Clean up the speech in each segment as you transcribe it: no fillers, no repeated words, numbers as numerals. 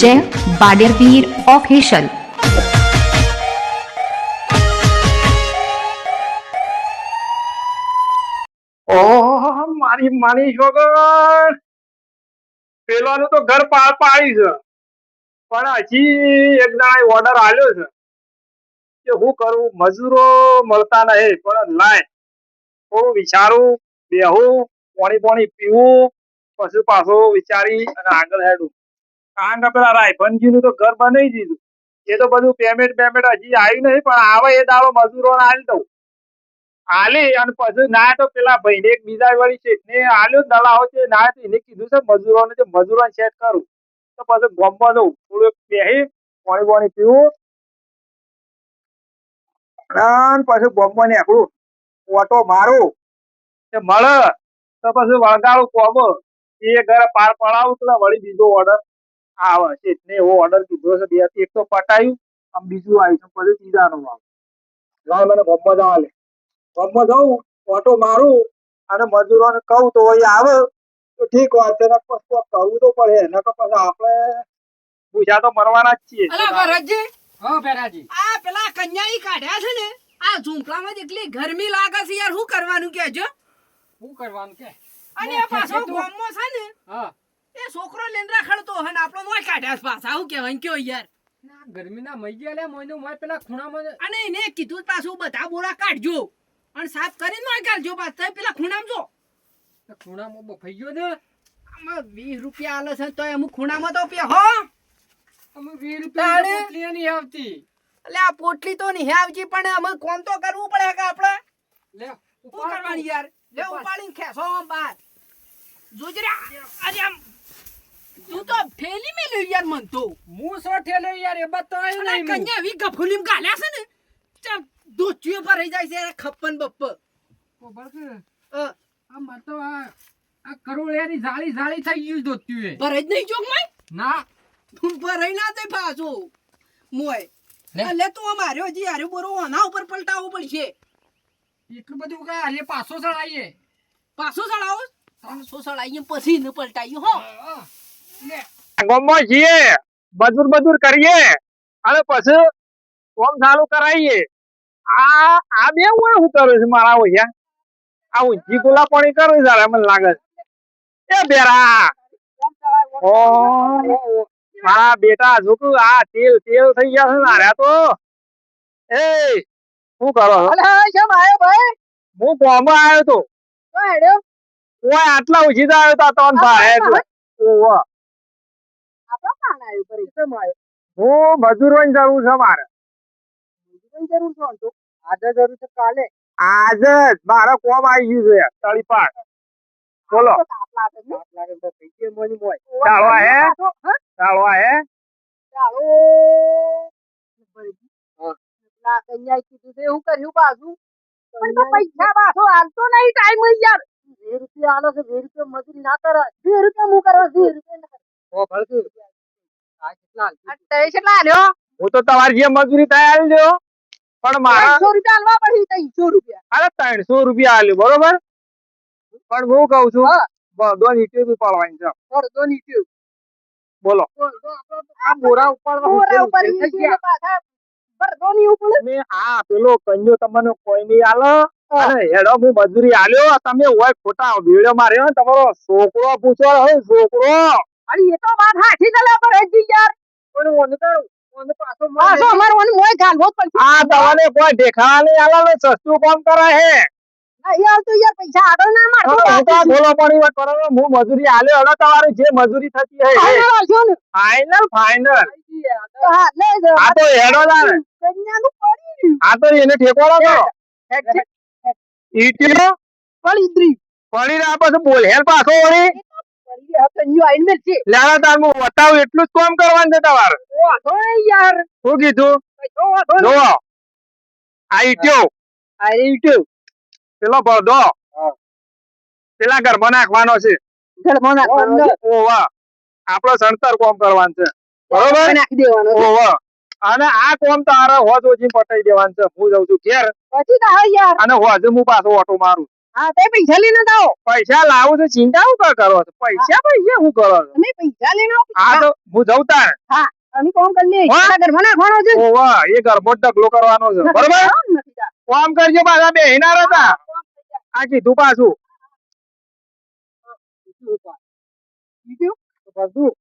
जय बाडेरवीर ऑफिशियल। ઓહો મારી માની છોકર પેલાનું તો ઘર પાડી છે પણ હજી એક દાડા ઓર્ડર આલ્યો છે કે હું કરું મજૂરો મળતા નહીં પણ લાય થોડું વિચારું બેહું પાણી પીવું પછી પાછું વિચારી અને આગળ હેડું કારણ કે પેલા રાયભનજી નું તો ઘર બનાવી દીધું એ તો બધું પેમેન્ટ હજી આવ્યું નહીં પણ આવે એ દાડો મજૂરોને આલી દઉં આલી અને પછી ના તો પેલા ભાઈને એક બીજા વાળી છે ને આલ્યો દલાવો છે ના તો એને કીધું છે મજૂરોને સેટ કરું તો પછી ગમવા દઉં થોડુંક બેહી પાણી પીવું અને પછી ગમવા નીકળું ઓટો મારું તે મળે તો પછી વળગાડું કોમ એ ઘરે પાર પડાવું તો વળી બીજો ઓર્ડર આવે છે એટલે એવો ઓર્ડર કીધો છે બે એક તો પટાયું આમ બીજું આવ્યું છે પછી ત્રીજાનું આવે મને ગમવા જવા લે ગમવા જવું ઓટો મારું અને મજૂરોને કહું તો એ આવે તો ઠીક વાત છે ને પછી કરવું તો પડે ને તો પછી આપણે પૂછા તો મરવાના જ છીએ. અલા ભરતજી, હા પેરાજી, આ પેલા કન્યાઈ કાઢ્યા છે ને આ ઝૂંપડામાં જેટલી ગરમી લાગે છે યાર શું કરવાનું કેજો? શું કરવાનું કે? અને આ પાછો ગામમાં છે ને હા એ છોકરો લેંદરા ખડતો હે ને આપણો મોય કાઢ્યા છે પાછા શું કહેવાય કયો યાર ના ગરમીના મઈ ગયા લે મોયનો મોય પેલા ખૂણામાં અને એને કીધું પાછું બધા બોરા કાઢજો અને સાફ કરીને મોય કાઢજો પાછા પેલા ખૂણામાં જો ખૂણામાં બફાઈ ગયો ને આમાં 20 રૂપિયા આલે છે તો અમુક ખૂણામાં તો પે હો અમે 20 રૂપિયા પોટલી નહીં આવતી. એટલે આ પોટલી તો નહીં આવજી પણ અમે કોમ તો કરવું પડે કે આપણે લે શું કરવાની યાર લે ઉપાડીને ખેસો આમ બહાર જોજરા અરે આમ તું તો ઠેલી મે લ્યો યાર મન તો હું સો ઠેલો યાર એ બતાવ્યું અને નહીં કન્યા વી ગફુલીમ ગાલ્યા છે ને ચા દોચીઓ પર રહી જાય છે ખપ્પન બપ્પ ખબર કે અ આ મર તો આ કરોળિયાની જાળી થઈ ગયું દોત્યું એ ભરે જ નહીં જોગ માં ના તું ભરાઈ ના દે પાછો મોય લે તું અમાર્યો જી હારે બોરો આના ઉપર પલટાવવું પડશે એટલું બધું કે આજે પાછો ચડાઈએ પાછો ચડાવો 300 ચડાઈએ પછી ન પલટાયું હો લે ગામમાં જઈએ મજૂર કરીએ અને પછી કોમ ચાલુ કરાવીએ આ બે હું શું કરું છું મારા ઓયા આ ઊંચી ગુલા પાણી કરું જરા મને લાગે છે એ બેરા ઓ મારા બેટા જોકું આ તેલ થઈ ગયા છે નાર્યા તો એ શું કરો છો? અલે કેમ આયો ભાઈ હું ગામમાં આવ્યો તો તો હેડ્યો ઓય આટલા ઉછી આવ્યો તો તન ભાઈ એટલે ઓવા આપણો કાન આવ્યો પર કેમ આયો હું મજૂરોની જરૂર છે મારે જરૂર છે તો આજે જરૂર છે કાલે આજે જ મારે કોમ આવી ગયું છે તળીપાડ બોલો ચાલવા હે એવું કર્યું પાછું પણ તો પૈસા પાછો હાલતો નહીં ટાઈમ યાર 2 રૂપિયા આલો છે 2 રૂપિયા મજૂરી ના કરે 2 રૂપિયા હું કરવા 2 રૂપિયા આલ્યો હું તો તમારી જે મજૂરી થાય આલી દો પણ મારા 300 રૂપિયા આલવા પડી 300 રૂપિયા અરે 300 રૂપિયા આલ્યું બરોબર પણ હું કઉ છું બધો નીચે પાડવાની છે અડધો નીચે બોલો આ બોરા ઉપર મેં આ પેલો કંજો તમને કોઈ નહીં આલો અને હેડો હું મજૂરી આલ્યો તમે હોય ખોટા વિડિયો માર્યો તમારો છોકરો પૂછો હે છોકરો અરે એ તો વાત હાચી ચાલે પર હજી યાર પણ મને પાછો અમાર ઓન મોય ગાલવો પડશે આ તમને કોઈ દેખા નહીં આલો ને સસ્તું કામ કરે હે યાર તો યાર પૈસા આગળ ના મારતો બોલો પાણી વાત કરો હું મજૂરી આલ્યો હવે તમારે જે મજૂરી થતી હે ફાઇનલ આ તો હેડો ના આ તો એને ઠેકોડો કરો ઈટીઓ પડી રહ્યા પછી બોલ હેર પાછો વળી લેણા તાર હું બતાવું એટલું જ કામ કરવાનું છે તમારે શું કીધું જોવો આ ઈટીઓ પેલો ભરદો પેલા ઘરમાં નાખવાનો છે ઓવા આપડે સણતર કોમ કરવાનું છે બરોબર ઓવા અને આ કોમ તારે હોજ ઓછી પટાઈ દેવાનું છે હું જઉં છું ઘેર અને હોજ હું પાછો ઓટો મારું હા તે પૈસા લઈને આવો. પૈસા લાવું તો ચિંતા શું કરો છો? પૈસા પૈસા શું કરો છો? તમે પૈસા લઈને આવો. હા તો હું જઉં તાર. હા અમે કોમ કરી લઈએ. હા? તારા ઘરમાં નાખવાનો છે. ઓવા એ ઘરમો જ ઢગલો કરવાનો છે બરોબર. નથી તા. કામ કરજો પાછા બે ના રહેતા. આ કીધું પાછું. બીજું? બધું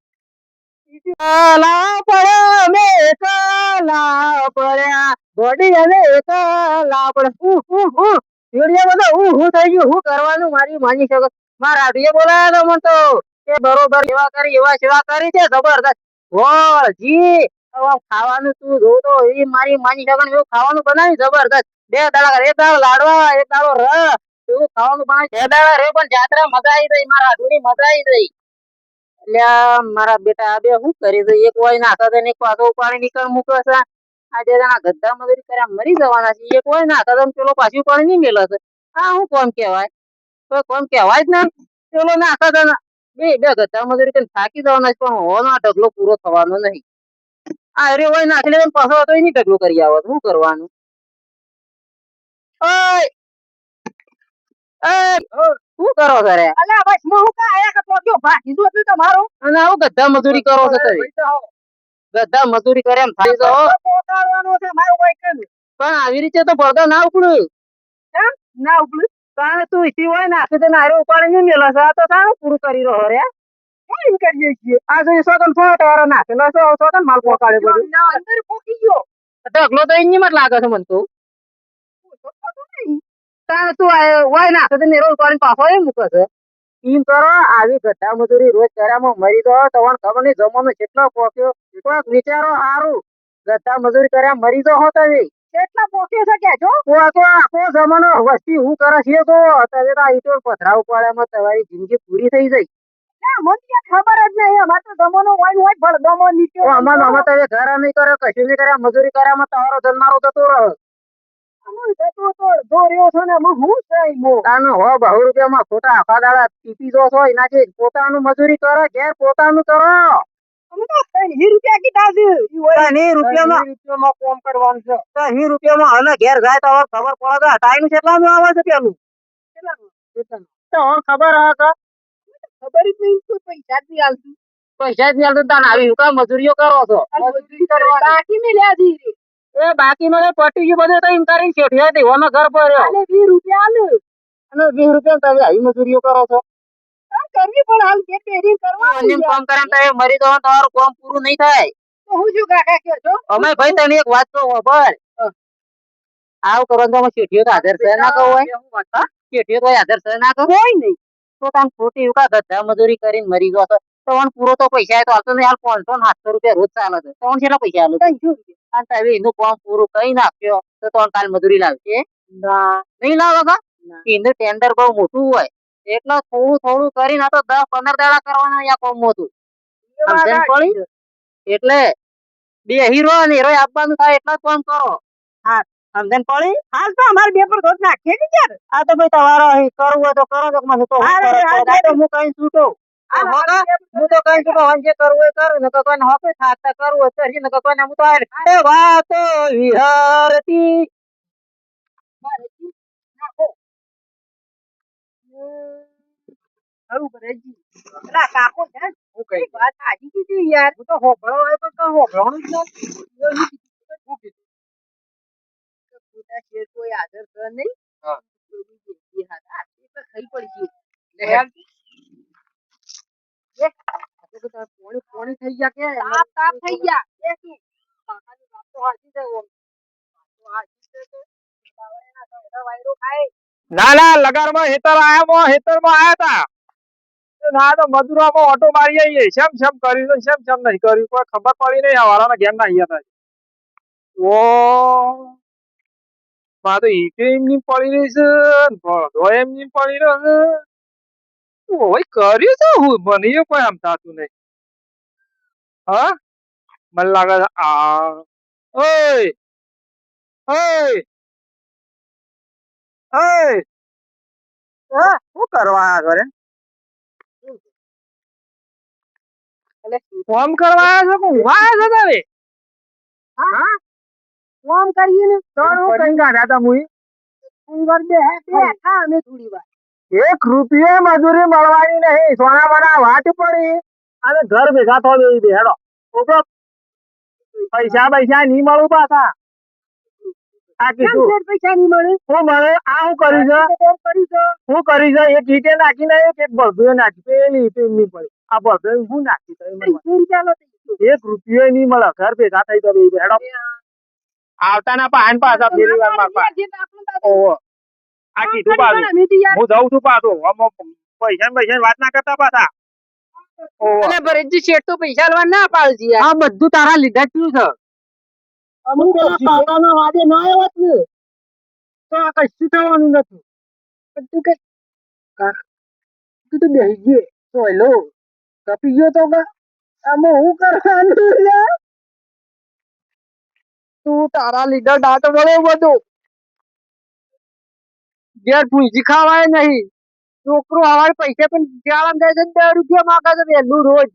એકલા પડ્યા અમે એકલા પડ્યા ગોડી અને એકલા પડ્યા વિડીયો બધો હું થઈ ગયું હું કરવાનું મારી માની શકો મારા આડીએ બોલાયા તો મને તો એ બરોબર એવા કરી એવા સેવા કરી છે જબરદસ્ત બોલ જી હવે ખાવાનું તું જોઉં તો એ મારી માની શકો એવું ખાવાનું બનાવ્યું જબરદસ્ત 2 દાડા એક દાડો લાડવા એક દાડો એવું ખાવાનું બનાવ્યું 2 દાડા રે પણ જાત્રા મજા આવી ગઈ મારા આડુની મજા આવી ગઈ અલ્યા મારા બેટા આ બે શું કરી દે એક હોય નાખે છે ને એક પાછો ઉપાડી નીકળ મૂકે છે આ બે જણા ગધા મજૂરી કર્યા મરી જવાના છે એક હોય નાખે છે પેલો પાછું ઉપાડી નહીં મેલે છે આ શું કોમ કહેવાય તો કોમ કહેવાય જ ને પેલો નાખે છે ને બે ગધા મજૂરી કરીને થાકી જવાના છે પણ હોનો આ ઢગલો પૂરો થવાનો નહીં આ અરે હોય નાખી લે પાછો હતો એની ઢગલો કરી આવે શું કરવાનું ઓય શું કરો છો રે અલ્યા બસ હું કા આયા કે પોક્યો ભાગી જો તું તમારો અને આવું ગધા મજૂરી કરો છો તમે ગધા મજૂરી કરે એમ થાય તો પોતાડવાનો છે મારું કોઈ કે પણ આવી રીતે તો પડદા ના ઉકળ્યું કેમ ના ઉકળ્યું કારણ તું ઈસી હોય ને આખી તો નારે ઉપાડી નહીં મેલો છે આ તો સારું પૂરું કરી રહ્યો રે એમ કરીએ છીએ આ જો સોગન ફોટો વાળો નાખેલો છે સોગન માલ પોકાડે બધું અંદર પોકી ગયો ઢગલો તો એની માં જ લાગે છે મને તો તારે તું હોય નાખે તો નેરો ઉપાડીને પાછો એમ મૂકે છે એમ કરો આવી ગધા મજૂરી રોજ કર્યામાં મરી દો તમને ખબર નહીં જમવાનો કેટલો પોક્યો કોઈક વિચારો સારું ગધા મજૂરી કર્યા મરી દો હો તમે કેટલા પોક્યો છે કેજો પોકો આખો જમાનો વસ્તી હું કરે છે તો અત્યારે તો ઈટો પથરા ઉપાડ્યામાં તમારી જિંદગી પૂરી થઈ જઈ મને ખબર જ નહીં અમાર તો જમાનો હોય ભળ દમો નીકળ્યો અમાર તમે ઘર નહીં કરે કશું નહીં કર્યા મજૂરી કર્યામાં તમારો જન્મારો જતો રહે પોતાનું મજૂરી કરો ઘેર પોતાનું કરો 20 રૂપિયામાં કોમ કરવાનું છે 20 રૂપિયામાં હવે ઘેર જાય તો ખબર પડે ટાઈમ કેટલાનું આવે છે પેલું તો ખબર હે ખબર જ નહીં પૈસા જ નહીં હાલતું તાને આવી હું મજૂરીઓ કરો છો બાકી મેલ્યા જી એ બાકી નો પટી ગયું બધું તો એમ કરીને શેઠિયા દેવાનો ઘર પર 20 રૂપિયા આલે અને 20 રૂપિયા તમે આવી મજૂરીઓ કરો છો કરવી પણ હાલ કે પેરી કરવા અન્ય કામ કરે તો મરી જવાનું તમારું કામ પૂરું નહીં થાય તો હું શું કાકા કે છો અમે ભાઈ તને એક વાત કહું ખબર આવ કરવાનું તો શેઠિયો તો હાજર છે ના કહો હોય શેઠિયો તો હાજર છે ના કહો હોય નહીં તો તમે ખોટી ઉકા ગધા મજૂરી કરીને મરી ગયો છો તો પૂરો તો પૈસા તો હાલતો નહીં હાલ 500 રૂપિયા રોજ ચાલે છે તો કેટલા પૈસા હાલો 300 રૂપિયા એનું કામ પૂરું કઈ નાખ્યો તો કાલ મજૂરી લાવશે નહીં લાવો એનું ટેન્ડર બહુ મોટું હોય એટલે થોડું કરીને આ તો 10-15 દાડા કરવાના આ કામ મોટું સમજણ પડી એટલે બે હીરો અને હીરો આપવાનું થાય એટલા કામ કરો હા સમજણ પડી હાલ તો અમારે બે પર રોજ નાખીએ કે યાર આ તો ભાઈ તમારો કરવું હોય તો કરો તો મને તો હું કઈ છૂટો હું તો કઈ છૂટો જે કરવું હોય કરું ને કોઈ હોકે થાકતા કરવું હોય કરી ને કોઈ હું તો વાતો વિહરતી સારું ભરેજી પેલા કાકો છે હું કઈ વાત આજી કીધી યાર હું તો હોભળો હોય પણ કહો હોભળવાનું જ નથી કોઈ હાજર છે નહીં ખાઈ પડી પોણી થઈ ગયા કે તાપ થઈ ગયા ના ના લગારમાં હેતર આયા તા ના તો મજૂરોમાં ઓટો મારી આવીએ શેમ કર્યું શેમ નહીં કર્યું કોઈ ખબર પડી નહીં વાળાના ઘેર ના આવ્યા હતા ઓ માં તો ઈકે એમની પડી રહી છે ભળો એમની પડી રહ્યો છે ઓય કર્યું છે હું મને એ કોઈ આમ થતું નહીં હા મને લાગે છે આ ઓય ઓય ઓય શું કરવા ઘરે ફોન કરવા આવ્યા છો કે હું આવ્યા છો તમે હા કોમ કરીએ ને તો હું કઈ કાઢ્યા તા મુઈ થોડી વાર બેઠા અમે થોડી વાર 1 રૂપિયો મજૂરી મળવાની નહીં, સોના બના વાટ પડી અને ઘર ભેગા થો બે હેડો. ઓકે, પૈસા નહીં મળું પાછા. આ કીધું કેમ પૈસા નહીં મળે? હું મળે આ હું કરી છે, હું કરી છે, એક ઈટે નાખી ને એક બળદુએ નાખી, પેલી ઈટે નહીં પડી, આ બળદુએ હું નાખી તો એ મને 1 રૂપિયો નહીં મળે, ઘર ભેગા થઈ તો બે હેડો. આવતા ના પાન પાછા ફેરી વાર મારવા. ઓહો, આ કીધું પાછું હું જાઉં છું પાછું. પૈસા વાત ના કરતા પાછા. ઓહો, અને ભરતજી શેઠ તો પૈસા લેવા ના પાડજી યાર. આ બધું તારા લીધા જ થયું છે. અમુક પેલા પાપાના વાદે ના આવ્યા જ ને તો આ કશું થવાનું નથી. પણ તું કઈ તું તો બેસી ગયો તો હેલો કપી ગયો તો કે આમાં હું કરવાનું યાર? તું તારા લીધા દાંત વળે બધું ઘેર ભૂંજી ખાવાય નહીં. છોકરો હવારે પૈસા પણ જાળામ જાય છે 2 રૂપિયા માંગે છે વહેલું રોજ.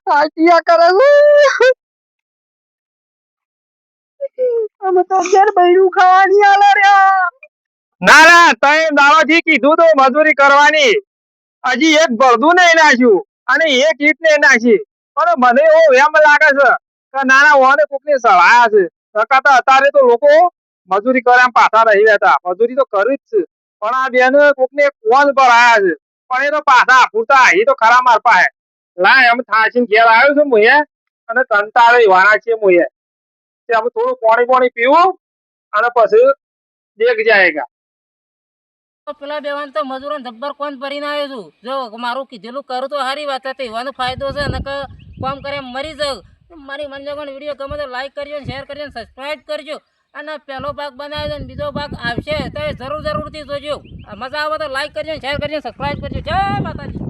હાચિયા કરે છે. અમે તો ઘેર બૈરું ખાવાની આલે રહ્યા. ના ના તઈ દાવાથી કીધું તો મજૂરી કરવાની, હજી એક બળદું નહીં નાખ્યું અને એક ઈટ નહીં નાખી. પણ મને એવો એમ લાગે છે કે નાના ઓને કોકને સળાયા છે. નકર અત્યારે તો લોકો મજૂરી કરે એમ પાછા રહી રહેતા, મજૂરી તો કરી જ છે. પણ આ બેન કોકને કોલ પર આયા છે, પણ એ તો પાછા પૂરતા એ તો ખરા માર પાસે લાય એમ થાચીને ઘેર આવ્યો છું મુએ અને કંટાળે વાળા છે મુએ. તે હવે થોડું પાણી પીવું અને પછી દેખ જાયગા. પેલા બેવાન તો મજૂરો જબ્બર કોણ ભરીને આવ્યો છું. જો મારું કીધેલું કરું તો સારી વાત હતી, એવાનો ફાયદો છે. નકર કામ કરે એમ મરી જાવ. મારી મંજગણ વિડીયો ગમે તો લાઈક કરજો, શેર કરજો, સબસ્ક્રાઈબ કરજો. અને પહેલો ભાગ બનાવ્યો અને બીજો ભાગ આવશે તો જરૂરથી જોજો. મજા આવે તો લાઈક કરજો, શેર કરજો, સબસ્ક્રાઈબ કરજો. જય માતાજી.